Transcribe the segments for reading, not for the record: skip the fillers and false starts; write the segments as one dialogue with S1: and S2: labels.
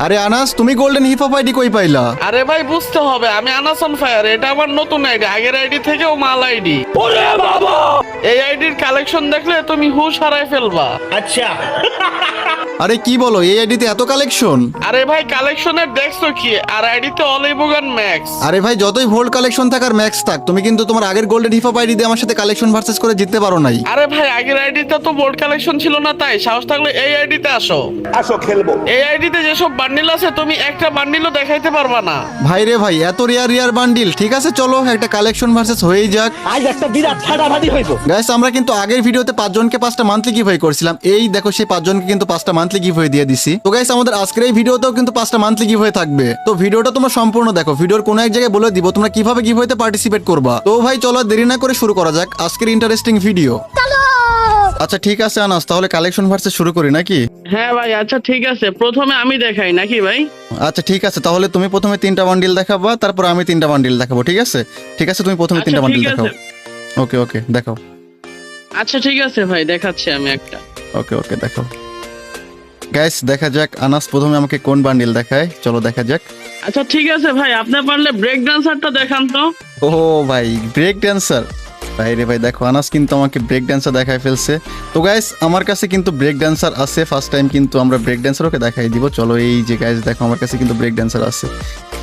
S1: আরে আনাস, তুমি golden hip hop ID কই পাইলা?
S2: আরে ভাই বুঝতে হবে, আমি আনাস অন ফায়ার, এটা আমার নতুন আইডি, আগের আইডি থেকেও মাল আইডি। ওরে বাবা, এই আইডির কালেকশন দেখলে তুমি হুশ হারায় ফেলবা।
S3: अच्छा
S1: আরে কি বলো, এই আইডিতে এত কালেকশন?
S2: আরে ভাই কালেকশনের দেখছো কি, আর আইডিতে অলিভগান ম্যাক্স।
S1: আরে ভাই, যতই ভোল্ট কালেকশন থাক আর ম্যাক্স থাক, তুমি কিন্তু তোমার আগের গোল্ডেন হিপ হপ আইডি দিয়ে আমার সাথে কালেকশন ভার্সেস করে জিততে পারো নাই।
S2: আরে ভাই আগের আইডিতে তো বোর্ড কালেকশন ছিল না, তাই সাহস থাকলে এই আইডিতে আসো।
S3: আসো খেলবো।
S2: এই আইডিতে যেসব বান্ডিল আছে তুমি একটা বান্ডিলও দেখাইতে পারবা না।
S1: ভাই রে ভাই, এত রিয়ার বান্ডিল। ঠিক আছে চলো একটা কালেকশন ভার্সেস হয়েই যাক।
S3: আজ একটা বিরাট ফাটাফাটি হইব।
S1: গাইস, আমরা কিন্তু আগের ভিডিওতে 5 জনকে 5টা মান্থলি গিভওয়ে করছিলাম। এই দেখো সেই 5 জনকে কিন্তু 5টা মান্থলি গিভওয়ে দিয়ে দিছি। তো গাইস, আমাদের আজকের এই ভিডিওতেও কিন্তু 5টা মান্থলি গিভওয়ে থাকবে। তো ভিডিওটা তোমরা সম্পূর্ণ দেখো, ভিডিওর কোনো এক জায়গায় বলে দিব তোমরা কিভাবে গিভওয়েতে পার্টিসিপেট করবা। তো ভাই চলো দেরি না করে শুরু করা যাক আজকের ইন্টারেস্টিং ভিডিও। আচ্ছা ঠিক আছে আনাস, তাহলে কালেকশন ভার্সেস শুরু করি নাকি?
S2: হ্যাঁ ভাই আচ্ছা ঠিক আছে, প্রথমে আমি দেখাই নাকি ভাই?
S1: আচ্ছা ঠিক আছে, তাহলে তুমি প্রথমে 3টা বান্ডিল দেখাবা, তারপর আমি 3টা বান্ডিল দেখাবো। ঠিক আছে ঠিক আছে, তুমি প্রথমে 3টা
S2: আচ্ছা,
S1: বান্ডিল
S2: ঠিক
S1: দেখাও।
S2: আছে।
S1: ওকে ওকে দেখাও।
S2: আচ্ছা ঠিক আছে ভাই, দেখাচ্ছি আমি একটা।
S1: ওকে ওকে দেখাও। গাইস দেখা যাক আনাস প্রথমে আমাকে কোন বান্ডিল দেখায়, চলো দেখা যাক।
S2: আচ্ছা ঠিক আছে ভাই, আপনি পারলে ব্রেক ডান্সারটা দেখান তো।
S1: ও ভাই, ব্রেক ড্যান্সার। ভাই রে ভাই, দেখো আনাস কিন্তু আমাকে ব্রেক ড্যান্সার দেখায় ফেলছে। তো গাইস আমার কাছে কিন্তু ব্রেক ড্যান্সার আছে, ফার্স্ট টাইম কিন্তু আমরা ব্রেক ড্যান্সার ওকে দেখাই দিব। চলো এই যে গাইস দেখো আমার কাছে কিন্তু ব্রেক ড্যান্সার আছে।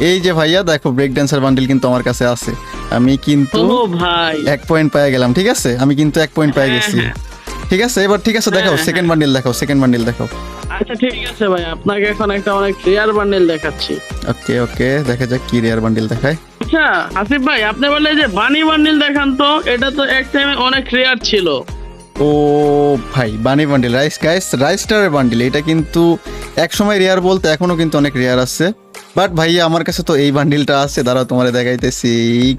S1: এই যে ভাইয়া দেখো, ব্রেক ড্যান্সার বান্ডিল কিন্তু আমার কাছে আছে। আমি কিন্তু
S2: ও ভাই
S1: 1 পয়েন্ট পেয়ে গেলাম। ঠিক আছে, আমি কিন্তু 1 পয়েন্ট পেয়ে গেছি।
S2: হ্যাঁ।
S1: ঠিক আছে এবার ঠিক আছে দেখাও,
S2: হ্যাঁ,
S1: সেকেন্ড বান্ডিল দেখাও, সেকেন্ড বান্ডিল দেখাও।
S2: আচ্ছা ঠিক আছে ভাই, আপনাকে এখন একটা অনেক রেয়ার বান্ডেল দেখাচ্ছি।
S1: ওকে ওকে দেখা যাক কি রেয়ার বান্ডিল দেখায়।
S2: আচ্ছা আসিফ ভাই, আপনি বললে যে বানি বান্ডেল দেখান তো, এটা তো এক টাইমে অনেক রেয়ার ছিল।
S1: ও ভাই, বানি বান্ডিল, রাইস স্টারের বান্ডিল। এটা কিন্তু এক সময় রেয়ার বলতে এখনো কিন্তু অনেক রেয়ার আছে। বাট ভাইয়া আমার কাছে তো এই বান্ডিলটা আছে, দাঁড়াও তোমারে দেখাইতেছি।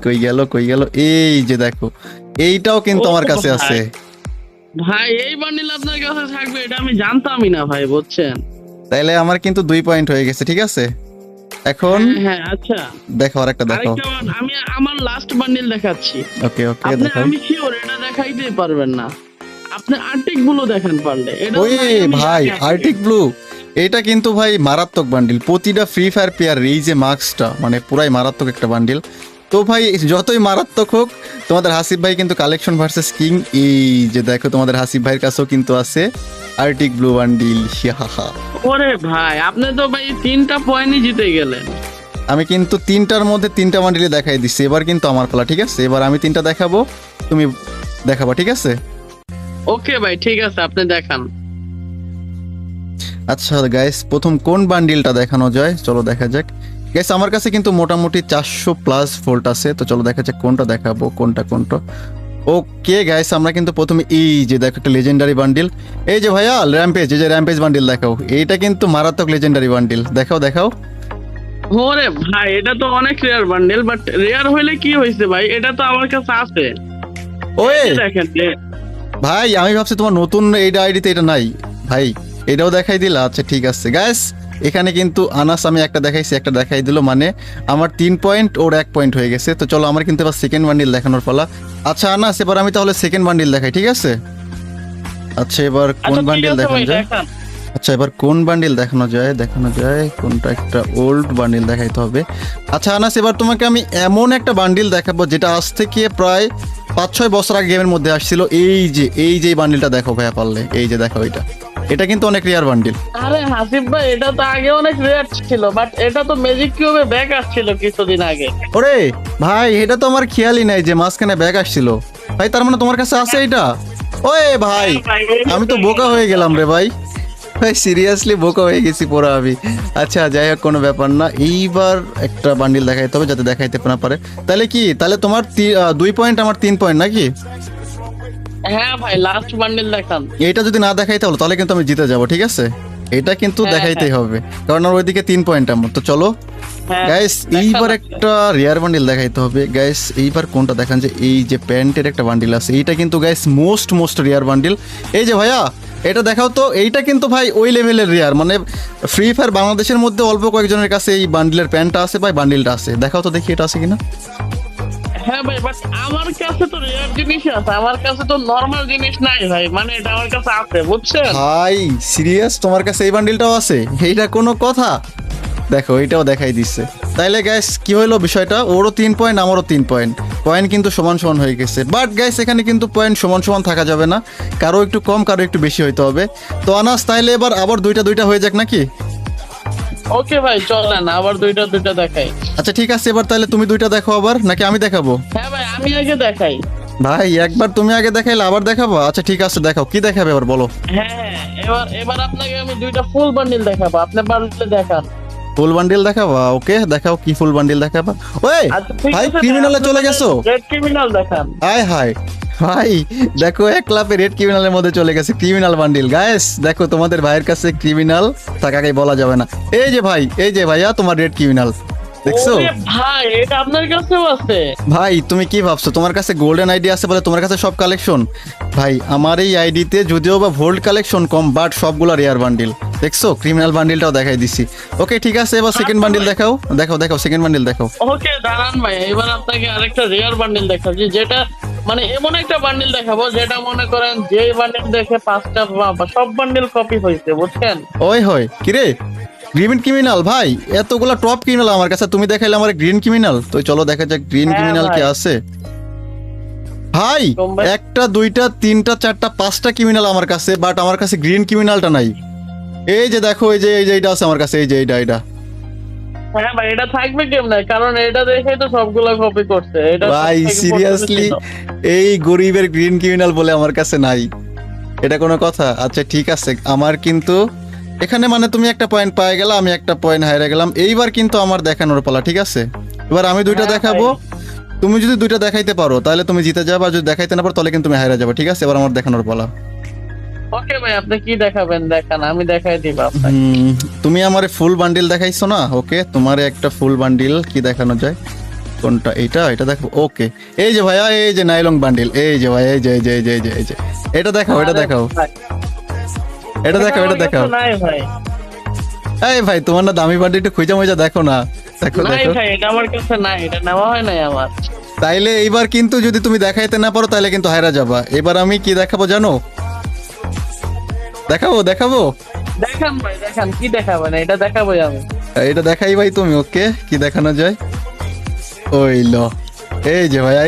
S1: কই গেল, এই যে দেখো, এইটাও কিন্তু
S2: ও
S1: আমার কাছে
S2: ভাই।
S1: আছে।
S2: ভাই এই বান্ডেল আপনার কাছে থাকবে এটা আমি জানতামই না ভাই, বুঝছেন?
S1: তাইলে আমার কিন্তু 2 পয়েন্ট হয়ে গেছে। ঠিক আছে এখন
S2: হ্যাঁ আচ্ছা,
S1: দেখো আর একটা দেখো।
S2: আরেকটা আমি আমার লাস্ট বান্ডেল দেখাচ্ছি।
S1: ওকে ওকে
S2: আপনি
S1: দেখো।
S2: আমি শিওর এটা দেখাইতেই পারবেন না, আপনি আর্টিক গুলো দেখান পারলে। এটা
S1: ওই ভাই আর্টিক ব্লু, এটা কিন্তু ভাই মারাত্মক বান্ডিল। প্রতিটা ফ্রি ফায়ার প্লেয়ার এই যে মার্কসটা মানে পুরাই মারাত্মক একটা বান্ডিল। তো ভাই যতই মারাত্মক হোক, তোমাদের হাসিব ভাই কিন্তু কালেকশন ভার্সেস কিং। এই যে দেখো তোমাদের হাসিব ভাইয়ের কাছেও কিন্তু আছে আর্টিক ব্লু বান্ডিল।
S2: ওরে ভাই আপনি তো ভাই 3টা পয়েন্টই জিতে গেলেন।
S1: আমি কিন্তু 3টার মধ্যে 3টা বান্ডিলে দেখাই দিচ্ছি। এবার কিন্তু আমার পালা। ঠিক আছে এবার আমি 3টা দেখাবো, তুমি দেখাবা। ঠিক আছে
S2: ওকে ভাই ঠিক আছে, আপনি দেখান।
S1: আচ্ছা গাইস, প্রথম কোন বান্ডিলটা দেখানো যায় চলো দেখা যাক। গাইস আমার কাছে কিন্তু মোটামুটি 400 প্লাস ভোল্ট আছে। তো চলো দেখা যাক কোনটা দেখাবো, কোনটা। ওকে গাইস, আমরা কিন্তু প্রথমে এই যে দেখো একটা লেজেন্ডারি বান্ডিল। এই যে ভাইয়া র্যাম্পেজ, এই যে র্যাম্পেজ বান্ডিল দেখাও। এইটা কিন্তু মারাত্মক লেজেন্ডারি বান্ডিল, দেখাও।
S2: ওরে ভাই এটা তো অনেক রেয়ার বান্ডেল, বাট রেয়ার হইলে কি হয়েছে ভাই, এটা তো আমার কাছে আছে।
S1: ওই
S2: এই দেখেন
S1: ভাই, আমি ভাবছি তোমার নতুন এইটা আইডিতে এটা নাই ভাই, এটাও দেখাই দিলা। আচ্ছা ঠিক আছে গাইস, এখানে কিন্তু আনাস আমি একটা দেখাইছি, একটা দেখাই দিল, মানে আমার 3 পয়েন্ট ওর 1 পয়েন্ট হয়ে গেছে। তো চলো আমার কিন্তু এবার সেকেন্ড বান্ডিল দেখানোর পালা। আচ্ছা আনাস, এবার আমি তাহলে সেকেন্ড বান্ডিল দেখাই। ঠিক আছে আচ্ছা এবার কোন বান্ডিল দেখানো যায়? আচ্ছা এবার কোন বান্ডিল দেখানো যায় কোনটা, একটা ওল্ড বান্ডিল দেখাইতে হবে। আচ্ছা আনাস, এবার তোমাকে আমি এমন একটা বান্ডিল দেখাবো যেটা আজ থেকে প্রায় 5-6 বছর আগে গেমের মধ্যে আসছিল। এই যে বান্ডিলটা দেখো ভাইয়া পারলে, এই যে দেখো এটা কিন্তু অনেক রেয়ার বান্ডিল।
S2: আরে হাসিফ ভাই এটা তো আগে অনেক রেয়ার ছিল, বাট এটা তো ম্যাজিক কিউবে ব্যাক আসছিল কিছুদিন আগে।
S1: ওরে ভাই, এটা তো আমার খেয়ালই নাই যে মাঝখানে ব্যাগ আসছিল ভাই। তার মানে তোমার কাছে আছে এটা? ওয়ে ভাই, আমি তো বোকা হয়ে গেলাম রে ভাই সিরিয়াসলি বোকা হয়ে গেছি পুরো আমি। আচ্ছা যাই হোক, কোনো ব্যাপার না। এইবার একটা বান্ডিল দেখাইতে হবে যাতে দেখাইতে না পারে। তাহলে তোমার 2 পয়েন্ট, আমার 3 পয়েন্ট নাকি?
S2: হ্যাঁ ভাই লাস্ট বান্ডেল দেখান।
S1: এটা যদি না দেখাইতে হলো তাহলে কিন্তু আমি জিতে যাব। ঠিক আছে এটা কিন্তু দেখাইতেই হবে, কারণ আমার ওইদিকে 3 পয়েন্ট আমার। তো চলো গাইস, এইবার একটা রেয়ার বান্ডিল দেখাইতে হবে। গাইস এইবার কোনটা দেখান, যে এই যে প্যান্টের একটা বান্ডিল আছে, এইটা কিন্তু গাইস মোস্ট রেয়ার বান্ডিল। এই যে ভাইয়া এটা দেখাও তো। এইটা কিন্তু ভাই ওই লেভেলের রেয়ার, মানে ফ্রি ফায়ার বাংলাদেশের মধ্যে অল্প কয়েকজনের কাছে এই বান্ডিলের প্যান্টটা আছে ভাই, বান্ডিলটা আছে। দেখাও তো দেখি এটা আছে কিনা।
S2: হ্যাঁ ভাই, বাট আমার কাছে তো রেয়ার জিনিস আছে, আমার কাছে তো নরমাল জিনিস নাই ভাই, মানে এটা আমার কাছে আছে বুঝছেন
S1: ভাই সিরিয়াস, তোমার কাছে এই বান্ডিলটাও আছে? এইটা কোনো কথা? দেখো এটাও দেখাই দিচ্ছে। তাইলে গ্যাস কি হলো বিষয়টা, ওরও 3 পয়েন্ট আমারও 3 পয়েন্ট, পয়েন্ট কিন্তু সমান সমান হয়ে গেছে। বাট গ্যাস এখানে কিন্তু পয়েন্ট সমান সমান থাকা যাবে না, কারো একটু কম কারো একটু বেশি হইতে হবে। তো আনাস তাইলে এবার আবার দুইটা হয়ে যাক নাকি?
S2: ওকে ভাই চলেন আবার দুইটা দেখাই।
S1: আচ্ছা ঠিক আছে, এবার তাহলে তুমি দুইটা দেখো আবার, নাকি আমি দেখাবো?
S2: হ্যাঁ ভাই আমি আগে দেখাই।
S1: ভাই একবার তুমি আগে দেখাইলে আবার দেখাবো? আচ্ছা ঠিক আছে, দেখাও, কি দেখাবে এবার বলো।
S2: হ্যাঁ এবার আপনাকে আমি দুইটা ফুল বান্ডিল দেখাবো, আপনি পারলে দেখান।
S1: ফুল বান্ডিল দেখাবা? ওকে দেখাও, কি ফুল বান্ডিল দেখাবা? ওই
S2: আচ্ছা ঠিক
S1: ভাই
S2: আছে,
S1: ক্রিমিনালে চলে গেছো?
S2: রেড ক্রিমিনাল দেখান।
S1: হাই হাই ভাই, দেখো এক ক্লাবে রেড ক্রিমিনালের মধ্যে চলে গেছে ক্রিমিনাল বান্ডিল। গাইস দেখো, তোমাদের ভাইয়ের কাছে ক্রিমিনাল থাকাকে বলা যাবে না। এই যে ভাই, এই যে ভাইয়া তোমার রেড ক্রিমিনাল, দেখছো?
S2: ওরে ভাই এটা আপনার কাছেও আছে?
S1: ভাই তুমি কি ভাবছো তোমার কাছে গোল্ডেন আইডি আছে বলে তোমার কাছে সব কালেকশন? ভাই আমার এই আইডিতে যদিও বা ভোল্ড কালেকশন কম, বাট সবগুলো রেয়ার বান্ডিল। দেখছো ক্রিমিনাল বান্ডিলটাও দেখাই দিছি। ওকে ঠিক আছে, এবার সেকেন্ড বান্ডিল দেখাও, দেখাও সেকেন্ড বান্ডিল দেখাও।
S2: ওকে দাঁড়ান ভাই, এবার আপনাকে আরেকটা রেয়ার বান্ডিল দেখাচ্ছি, যেটা মানে এমন একটা বান্ডিল দেখাবো যেটা মনে করেন যে বান্ডিল দেখে 5টা সব বান্ডিল কপি হয়েছে, বুঝছেন?
S1: ওই হয় কিরে গ্রিন ক্রিমিনাল? ভাই এতগুলা টপ ক্রিমিনাল আমার কাছে, তুমি দেখাইলে আমার গ্রিন ক্রিমিনাল। তো চলো দেখা যাক গ্রিন
S2: হ্যাঁ
S1: ক্রিমিনাল কি
S2: ভাই।
S1: আছে। ভাই
S2: তোমরা-
S1: 1টা 2টা 3টা 4টা 5টা ক্রিমিনাল আমার কাছে, বাট আমার কাছে গ্রিন ক্রিমিনালটা নাই। এই যে দেখো, এই যে এইটা আছে আমার কাছে, এই যে এইটা।
S2: হ্যাঁ ভাই এটা থাকবে কেমনে, কারণ এটা দেখে তো সবগুলা কপি করছে। এটা
S1: ভাই
S2: সবথেকে
S1: সিরিয়াসলি
S2: পছন্দের ছিল।
S1: এই গরিবের গ্রিন ক্রিমিনাল বলে আমার কাছে নাই, এটা কোনো কথা? আচ্ছা ঠিক আছে, আমার কিন্তু এখানে মানে তুমি একটা পয়েন্ট পাই গেলা, আমি একটা পয়েন্ট হারিয়ে গেলাম। এইবার কিন্তু আমার দেখানোর পালা, ঠিক আছে? এবার আমি দুইটা
S2: হ্যাঁ
S1: দেখাবো, তুমি যদি দুইটা দেখাইতে পারো তাহলে তুমি জিতে যাবে, আর যদি দেখাইতে না পারো তাহলে কিন্তু তুমি হারিয়ে যাবে, ঠিক আছে? এবার আমার দেখানোর পালা।
S2: ওকে ভাই আপনি কি দেখাবেন দেখান, আমি দেখাই দিব আপনাকে।
S1: তুমি আমারে ফুল বান্ডিল দেখাইছো না? ওকে তোমারে একটা ফুল বান্ডিল কি দেখানো যায়, কোনটা? এটা দেখো। ওকে এই যে ভাইয়া, এই যে নাইলং বান্ডিল, এই যে ভাই, এই যে এটা দেখাও, এটা দেখাও,
S2: ভাই,
S1: এটা দেখাও, এটা
S2: আমার
S1: দেখাও।
S2: কাছে নাই ভাই,
S1: এই ভাই তোমার না দামি বান্ডিল একটু খুঁজা মুজা দেখো না, দেখো
S2: নাই
S1: দেখো।
S2: ভাই এটা আমার কাছে নাই, এটা নেওয়া হয় নাই আমার।
S1: তাইলে এইবার কিন্তু যদি তুমি দেখাইতে না পারো তাহলে কিন্তু হায়রা যাবা। এবার আমি কি দেখাবো জানো? দেখাবো
S2: দেখান ভাই দেখান, কি দেখাবেন? এটা দেখাবোই আমি।
S1: এটা দেখাই ভাই তুমি। ওকে কি দেখানো যায়? ওই লো, এই যে ভাইয়া,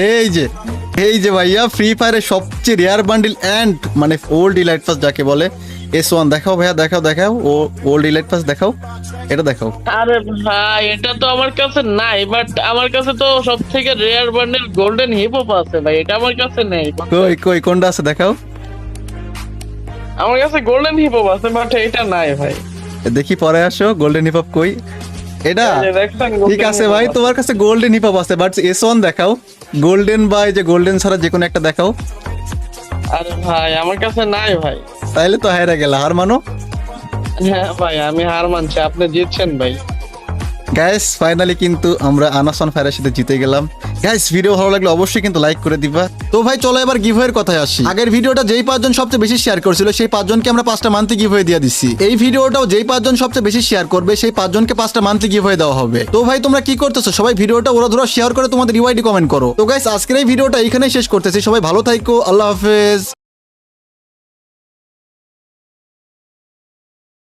S1: এই যে ভাইয়া ফ্রি ফায়ারের সবচেয়ে রেয়ার বান্ডিল এন্ড মানে ওল্ড ইলাইট পাস যাকে বলে, S1 দেখাও ভাইয়া, দেখাও ও ওল্ড ইলাইট পাস দেখাও, এটা দেখাও।
S2: আরে ভাই এটা তো আমার কাছে নাই, বাট আমার কাছে তো সব থেকে rare bundle golden hip hop আছে ভাই, এটা আমার কাছে নেই।
S1: কই কোনটা আছে দেখাও।
S2: আমার কাছে গোল্ডেন হিপ হপ আছে, বাট এটা নাই ভাই।
S1: দেখি পরে আসো, গোল্ডেন হিপ হপ কই? এটা
S2: এই যে দেখছেন,
S1: ঠিক
S2: golden
S1: আছে
S2: hip hop
S1: ভাই,
S2: আছে।
S1: তোমার কাছে গোল্ডেন হিপ হপ আছে, বাট S1 দেখাও। গোল্ডেন বা এই যে গোল্ডেন ছাড়া যে কোনো একটা দেখাও।
S2: আরে ভাই আমার কাছে নাই ভাই।
S1: তাইলে তো হায়রা গেলা, হার মানো।
S2: হ্যাঁ ভাই আমি হার মানছি, আপনি জিতছেন ভাই।
S1: গাইস ফাইনালি কিন্তু আমরা আনাসন ফায়ারের সাথে জিতে গেলাম। গাইস ভিডিও ভালো লাগলে অবশ্যই কিন্তু লাইক করে দিবা। তো ভাই চলো এবার গিভওয়ের কথায় আসি। আগের ভিডিওটা যেই 5 জন সবচেয়ে বেশি শেয়ার করেছিল সেই 5 জনকে আমরা 5টা মান্থলি গিভওয়ে দিয়ে দিচ্ছি। এই ভিডিওটাও যেই 5 জন সবচেয়ে বেশি শেয়ার করবে সেই 5 জনকে 5টা মান্থলি গিভওয়ে দেওয়া হবে। তো ভাই তোমরা কি করতেছো? সবাই ভিডিওটা ওরা শেয়ার করে তোমাদের ইউআইডি কমেন্ট করো। তো গাইস আজকের এই ভিডিওটা এখানেই শেষ করতেছি। সবাই ভালো থাকো, আল্লাহ হাফেজ।